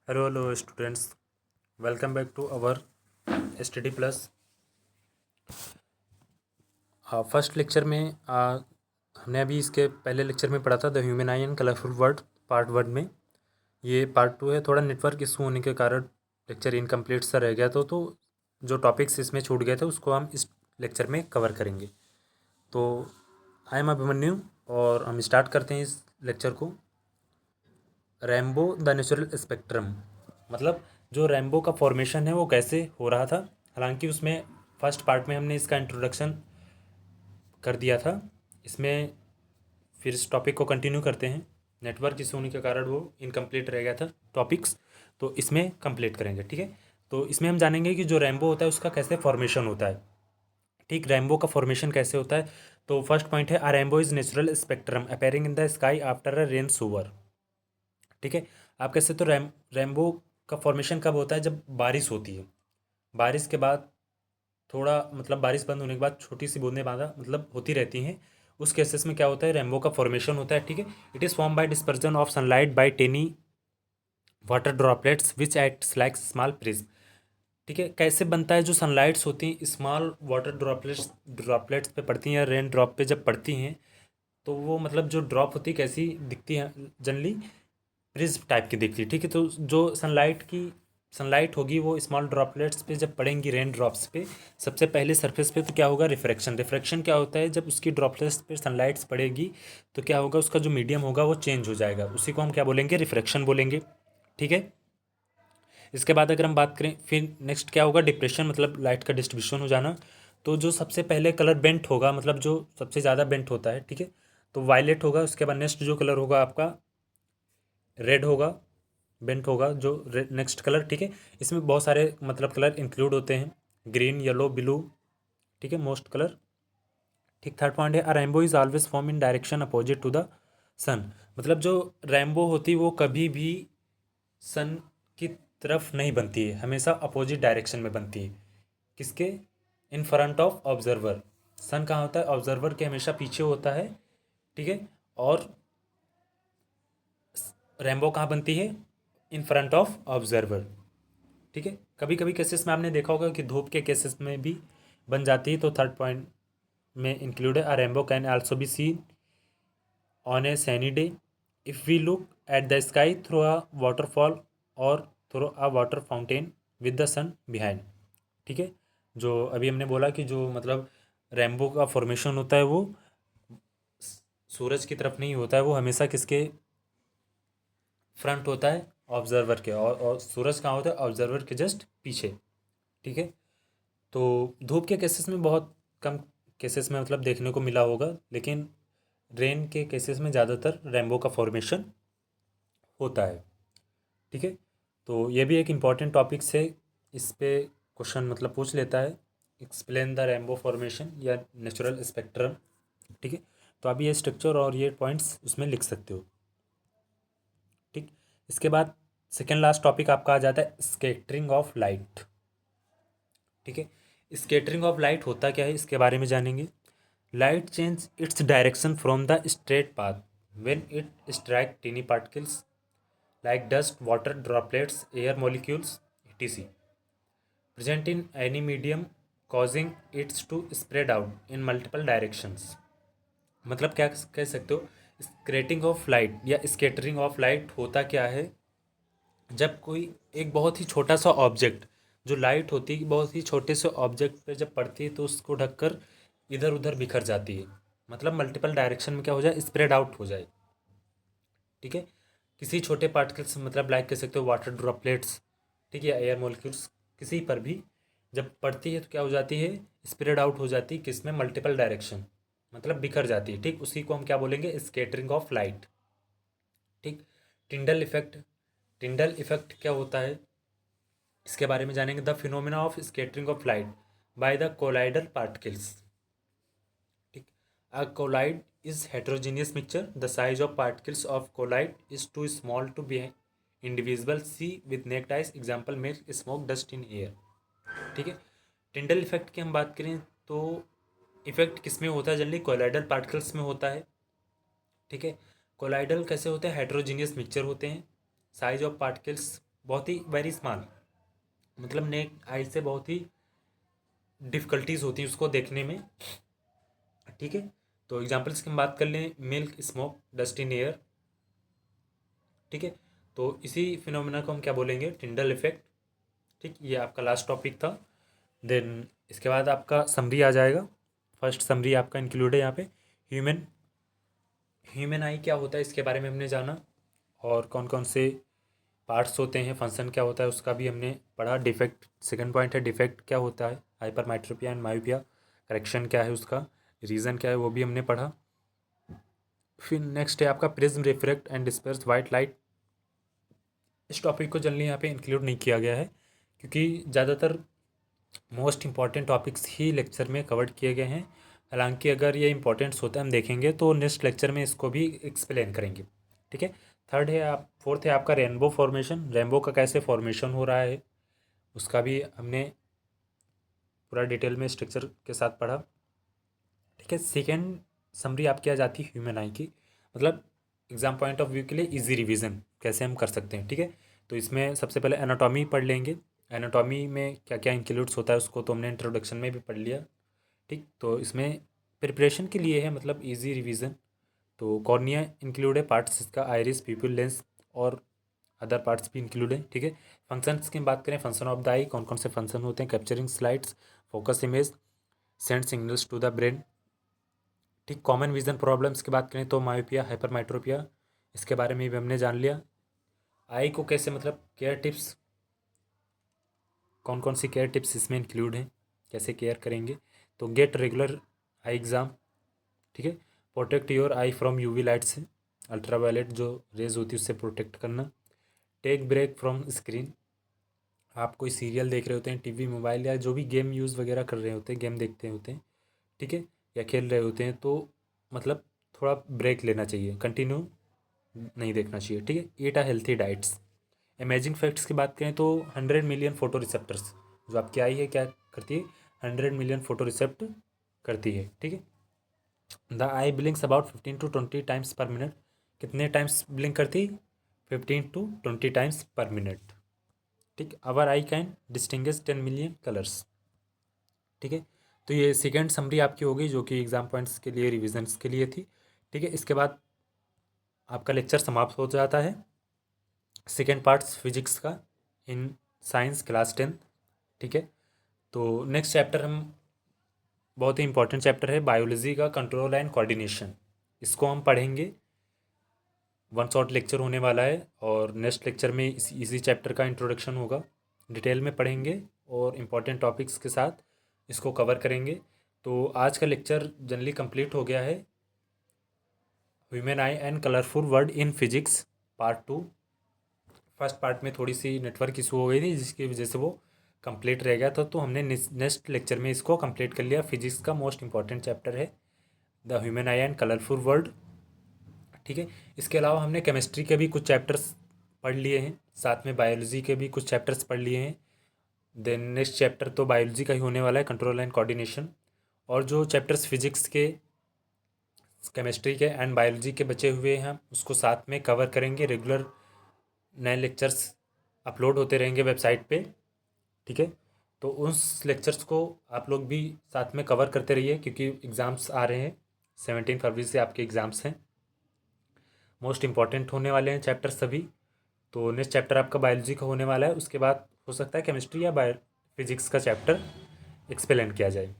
Hello students, welcome back to our study plus। First lecture में हमने अभी इसके पहले लेक्चर में पढ़ा था the human eye and colourful word part 1 में। ये पार्ट 2 है। थोड़ा नेटवर्क इशू होने के कारण लेक्चर इनकम्प्लीट सा रह गया तो जो टॉपिक्स इसमें छूट गए थे उसको हम इस लेक्चर में कवर करेंगे। तो आई एम अभिमन्यु और हम स्टार्ट करते हैं इस लेक्चर को। रैम्बो द नेचुरल स्पेक्ट्रम, मतलब जो रैम्बो का फॉर्मेशन है वो कैसे हो रहा था। हालांकि उसमें फर्स्ट पार्ट में हमने इसका इंट्रोडक्शन कर दिया था। इसमें फिर इस टॉपिक को कंटिन्यू करते हैं। नेटवर्क इशू होने के कारण वो इनकम्प्लीट रह गया था टॉपिक्स, तो इसमें कंप्लीट करेंगे। ठीक है, तो इसमें हम जानेंगे कि जो रैम्बो होता है उसका कैसे फॉर्मेशन होता है। ठीक, रैम्बो का फॉर्मेशन कैसे होता है। तो फर्स्ट पॉइंट है, a rainbow is natural spectrum appearing in the sky after a rain shower. ठीक है, आप कैसे तो रैम्बो का फॉर्मेशन कब होता है, जब बारिश होती है। बारिश के बाद थोड़ा मतलब बारिश बंद होने के बाद छोटी सी बूंदें बांदा मतलब होती रहती हैं। उस केसेस में क्या होता है, रैम्बो का फॉर्मेशन होता है। ठीक है, it is form by dispersion of sunlight by tiny water droplets which acts like small prism. ठीक है, कैसे बनता है, जो सनलाइट्स होती हैं स्मॉल वाटर ड्रॉपलेट्स पे पड़ती हैं या रेन ड्रॉप पे जब पड़ती हैं तो वो मतलब जो ड्रॉप होती है कैसी दिखती है, जनरली प्रिज्म टाइप की दिखती है। ठीक है, तो जो सनलाइट होगी वो स्मॉल ड्रॉपलेट्स पे जब पड़ेंगी रेन ड्रॉप्स पे, सबसे पहले सरफेस पे, तो क्या होगा, रिफ्रैक्शन। रिफ्रैक्शन क्या होता है, जब उसकी ड्रॉपलेट्स पे सनलाइट्स पड़ेगी तो क्या होगा, उसका जो मीडियम होगा वो चेंज हो जाएगा। उसी को हम क्या बोलेंगे, रिफ्रैक्शन बोलेंगे। ठीक है, इसके बाद अगर हम बात करें फिर नेक्स्ट क्या होगा, डिप्रेशन, मतलब लाइट का डिस्ट्रीब्यूशन हो जाना। तो जो सबसे पहले कलर बेंट होगा, मतलब जो सबसे ज़्यादा बेंट होता है, ठीक है, तो वायलेट होगा। उसके बाद नेक्स्ट जो कलर होगा आपका रेड होगा, बेंट होगा जो नेक्स्ट कलर। ठीक है, इसमें बहुत सारे मतलब कलर इंक्लूड होते हैं, ग्रीन, येलो, ब्लू। ठीक है, मोस्ट कलर। ठीक, थर्ड पॉइंट है, a rainbow is always form in direction opposite to the sun. मतलब जो रेनबो होती है वो कभी भी सन की तरफ नहीं बनती है, हमेशा अपोजिट डायरेक्शन में बनती है। किसके, इन फ्रंट ऑफ ऑब्जर्वर। सन कहाँ होता है, ऑब्जर्वर के हमेशा पीछे होता है। ठीक है, और रेनबो कहाँ बनती है, इन फ्रंट ऑफ ऑब्जर्वर। ठीक है, कभी कभी केसेस में आपने देखा होगा कि धूप के केसेस में भी बन जाती है। तो थर्ड पॉइंट में इंक्लूड है, a rainbow can also be seen on a sunny day if we look at the sky through a waterfall और through a water fountain with the sun behind. ठीक है, जो अभी हमने बोला कि जो मतलब रेनबो का फॉर्मेशन होता है वो सूरज की तरफ नहीं होता है, वो हमेशा किसके फ्रंट होता है, ऑब्जर्वर के। और सूरज कहाँ होता है, ऑब्जर्वर के जस्ट पीछे। ठीक है, तो धूप के केसेस में बहुत कम केसेस में मतलब देखने को मिला होगा, लेकिन रेन के केसेस में ज़्यादातर रेनबो का फॉर्मेशन होता है। ठीक है, तो ये भी एक इम्पॉर्टेंट टॉपिक्स है। इस पे क्वेश्चन मतलब पूछ लेता है, एक्सप्लेन द रेनबो फॉर्मेशन या नेचुरल स्पेक्ट्रम। ठीक है, तो आप ये स्ट्रक्चर और ये पॉइंट्स उसमें लिख सकते हो। ठीक, इसके बाद सेकेंड लास्ट टॉपिक आपका आ जाता है स्कैटरिंग ऑफ लाइट। ठीक है, स्कैटरिंग ऑफ लाइट होता क्या है, इसके बारे में जानेंगे। Light change its direction from the straight path when it strike tiny particles like dust, water droplets, air molecules, etc. present in any medium, causing it to spread out in multiple directions. मतलब क्या कह सकते हो, skating of light या scattering of light होता क्या है, जब कोई एक बहुत ही छोटा सा ऑब्जेक्ट, जो लाइट होती है बहुत ही छोटे से ऑब्जेक्ट पे जब पड़ती है तो उसको ढककर इधर उधर बिखर जाती है। मतलब मल्टीपल डायरेक्शन में क्या हो जाए, स्प्रेड आउट हो जाए। ठीक है, किसी छोटे पार्टिकल्स मतलब लाइक कह सकते हो वाटर ड्रॉपलेट्स, ठीक है, या एयर मॉलिक्यूल्स, किसी पर भी जब पड़ती है तो क्या हो जाती है, स्प्रेड आउट हो जाती है, किसमें, मल्टीपल डायरेक्शन, मतलब बिखर जाती है। ठीक, उसी को हम क्या बोलेंगे, स्कैटरिंग ऑफ लाइट। ठीक, टिंडल इफेक्ट। टिंडल इफेक्ट क्या होता है, इसके बारे में जानेंगे। The phenomena of scattering of light by the colloidal particles. ठीक, a collide is heterogeneous mixture. The size of particles of collide is too small to be indivisible. See with naked eyes. Example, make smoke, dust in air. ठीक है, Tyndall effect की हम बात करें तो effect किस में होता है, जनरली कोलाइडल पार्टिकल्स में होता है। ठीक है, कोलाइडल कैसे होते हैं, हेट्रोजीनियस मिक्सचर होते हैं। साइज ऑफ पार्टिकल्स बहुत ही वेरी स्मॉल, मतलब नेक आई से बहुत ही डिफ़िकल्टीज होती हैं उसको देखने में, ठीक है। तो एग्जांपल्स की हम बात कर लें, milk, smoke, dust in air, ठीक है। तो इसी फिनोमेना को हम क्या बोलेंगे, टिंडल इफेक्ट, ठीक। ये आपका लास्ट टॉपिक था। देन इसके बाद आपका समरी आ जाएगा। फर्स्ट समरी आपका इंक्लूड है यहाँ पे। ह्यूमन ह्यूमन आई क्या होता है इसके बारे में हमने जाना, और कौन कौन से पार्ट्स होते हैं, फंक्शन क्या होता है उसका भी हमने पढ़ा। डिफेक्ट, सेकंड पॉइंट है डिफेक्ट क्या होता है, हाइपरमेट्रोपिया एंड मायोपिया, करेक्शन क्या है उसका, रीज़न क्या है वो भी हमने पढ़ा। फिर नेक्स्ट है आपका prism, refract and disperse white light. इस टॉपिक को जनरली यहाँ पे इंक्लूड नहीं किया गया है क्योंकि ज़्यादातर मोस्ट इंपॉर्टेंट टॉपिक्स ही लेक्चर में कवर किए गए हैं। हालांकि अगर ये इंपॉर्टेंट्स होते हैं हम देखेंगे तो नेक्स्ट लेक्चर में इसको भी एक्सप्लेन करेंगे, ठीक है। फोर्थ है आपका रेनबो फॉर्मेशन, रेनबो का कैसे फॉर्मेशन हो रहा है उसका भी हमने पूरा डिटेल में स्ट्रक्चर के साथ पढ़ा, ठीक है। सेकेंड समरी आपकी आ जाती है ह्यूमन आई की, मतलब एग्जाम पॉइंट ऑफ व्यू के लिए इजी रिवीजन कैसे हम कर सकते हैं, ठीक है। तो इसमें सबसे पहले एनाटॉमी पढ़ लेंगे। एनाटॉमी में क्या क्या इंक्लूड्स होता है उसको तो हमने इंट्रोडक्शन में भी पढ़ लिया, ठीक। तो इसमें प्रिपरेशन के लिए है, मतलब इजी रिवीजन। तो कॉर्निया इंक्लूड है पार्ट्स इसका, आइरिस, प्यूपिल, लेंस और अदर पार्ट्स भी इंक्लूड है, ठीक है। फंक्शंस की बात करें, फंक्शन ऑफ द आई, कौन कौन से फंक्शन होते हैं, capturing slides, focus image, send signals to the brain, ठीक। कॉमन विजन प्रॉब्लम्स की बात करें तो मायोपिया, हाइपरमेट्रोपिया, इसके बारे में भी हमने जान लिया। आई को कैसे, मतलब केयर टिप्स, कौन कौन सी केयर टिप्स इसमें इंक्लूड हैं, कैसे केयर करेंगे। तो गेट रेगुलर आई एग्ज़ाम, ठीक है। Protect your I from UV light से, अल्ट्रावायलेट जो रेज होती है उससे प्रोटेक्ट करना। टेक ब्रेक फ्रॉम स्क्रीन, आप कोई सीरियल देख रहे होते हैं, टीवी, मोबाइल या जो भी गेम यूज़ वगैरह कर रहे होते हैं, गेम देखते होते हैं, ठीक है, या खेल रहे होते हैं, तो मतलब थोड़ा ब्रेक लेना चाहिए, कंटिन्यू नहीं देखना चाहिए, ठीक है। Eat a healthy diets. Amazing facts की बात करें तो 100 मिलियन फोटो रिसेप्टर्स, जो आपकी आई है क्या करती है, 100 मिलियन फोटो रिसेप्ट करती है, ठीक है। The eye blinks about 15 to 20 times per minute, कितने टाइम्स ब्लिंक करती, 15 to 20 टाइम्स पर मिनट, ठीक। Our eye can distinguish 10 million colours, ठीक है। तो ये सेकेंड समरी आपकी होगी जो कि एग्जाम पॉइंट्स के लिए, रिविजन्स के लिए थी, ठीक है। इसके बाद आपका लेक्चर समाप्त हो जाता है। सेकेंड पार्ट्स फिजिक्स का इन साइंस क्लास 10, ठीक है। तो नेक्स्ट चैप्टर हम, बहुत ही इंपॉर्टेंट चैप्टर है बायोलॉजी का, कंट्रोल एंड कोऑर्डिनेशन, इसको हम पढ़ेंगे। वन शॉट लेक्चर होने वाला है और नेक्स्ट लेक्चर में इसी चैप्टर का इंट्रोडक्शन होगा, डिटेल में पढ़ेंगे और इम्पॉर्टेंट टॉपिक्स के साथ इसको कवर करेंगे। तो आज का लेक्चर जनरली कंप्लीट हो गया है। Human eye and colourful world in physics part 2। First part में थोड़ी सी नेटवर्क इशू हो गई थी जिसकी वजह से वो कंप्लीट रह गया था, तो हमने नेक्स्ट लेक्चर में इसको कंप्लीट कर लिया। फिजिक्स का मोस्ट इंपॉर्टेंट चैप्टर है the human eye and colourful world, ठीक है। इसके अलावा हमने केमिस्ट्री के भी कुछ चैप्टर्स पढ़ लिए हैं, साथ में बायोलॉजी के भी कुछ चैप्टर्स पढ़ लिए हैं। देन नेक्स्ट चैप्टर तो बायोलॉजी का ही होने वाला है, कंट्रोल एंड कोऑर्डिनेशन। और जो चैप्टर्स फिजिक्स के, केमिस्ट्री के एंड बायोलॉजी के बचे हुए हैं उसको साथ में कवर करेंगे। रेगुलर नए लेक्चर्स अपलोड होते रहेंगे वेबसाइट पे, ठीक है। तो उस लेक्चर्स को आप लोग भी साथ में कवर करते रहिए क्योंकि एग्ज़ाम्स आ रहे हैं, 17 फरवरी से आपके एग्ज़ाम्स हैं, मोस्ट इंपॉर्टेंट होने वाले हैं चैप्टर सभी। तो नेक्स्ट चैप्टर आपका बायोलॉजी का होने वाला है, उसके बाद हो सकता है केमिस्ट्री या बायो फिजिक्स का चैप्टर एक्सप्लेन किया जाए,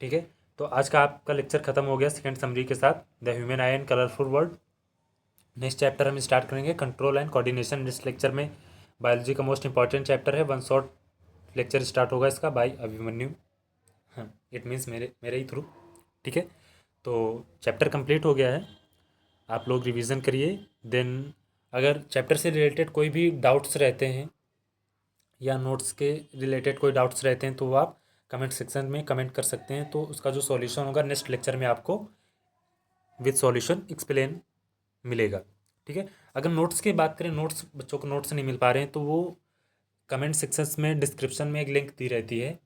ठीक है। तो आज का आपका लेक्चर खत्म हो गया सेकेंड समरी के साथ, the human eye and colourful world. Next chapter हम स्टार्ट करेंगे control and coordination. Next lecture में बायोलॉजी का मोस्ट इंपॉर्टेंट चैप्टर है, वन शॉट लेक्चर स्टार्ट होगा इसका बाय अभिमन्यु, हाँ इट मीन्स मेरे मेरे ही थ्रू, ठीक है। तो चैप्टर कंप्लीट हो गया है, आप लोग रिवीजन करिए। देन अगर चैप्टर से रिलेटेड कोई भी डाउट्स रहते हैं या नोट्स के रिलेटेड कोई डाउट्स रहते हैं तो वो आप कमेंट सेक्शन में कमेंट कर सकते हैं, तो उसका जो सॉल्यूशन होगा नेक्स्ट लेक्चर में आपको विद सॉल्यूशन एक्सप्लेन मिलेगा, ठीक है। अगर नोट्स की बात करें, नोट्स बच्चों को नोट्स नहीं मिल पा रहे हैं तो वो कमेंट सेक्शंस में डिस्क्रिप्शन में एक लिंक दी रहती है,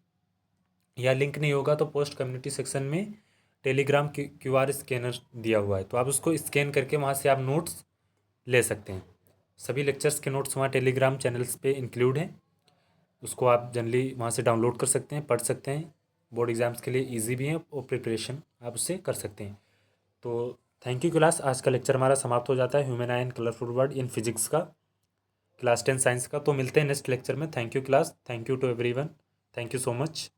या लिंक नहीं होगा तो पोस्ट कम्युनिटी सेक्शन में टेलीग्राम क्यूआर स्कैनर दिया हुआ है, तो आप उसको स्कैन करके वहाँ से आप नोट्स ले सकते हैं। सभी लेक्चर्स के नोट्स वहाँ टेलीग्राम चैनल्स पे इंक्लूड हैं, उसको आप जनरली वहाँ से डाउनलोड कर सकते हैं, पढ़ सकते हैं। बोर्ड एग्ज़ाम्स के लिए ईजी भी है और प्रिपरेशन आप उससे कर सकते हैं। तो थैंक यू क्लास। आज का लेक्चर हमारा समाप्त हो जाता है, human eye and colourful world in physics का, क्लास 10 साइंस का। तो मिलते हैं नेक्स्ट लेक्चर में। Thank you class, thank you to everyone, thank you so much.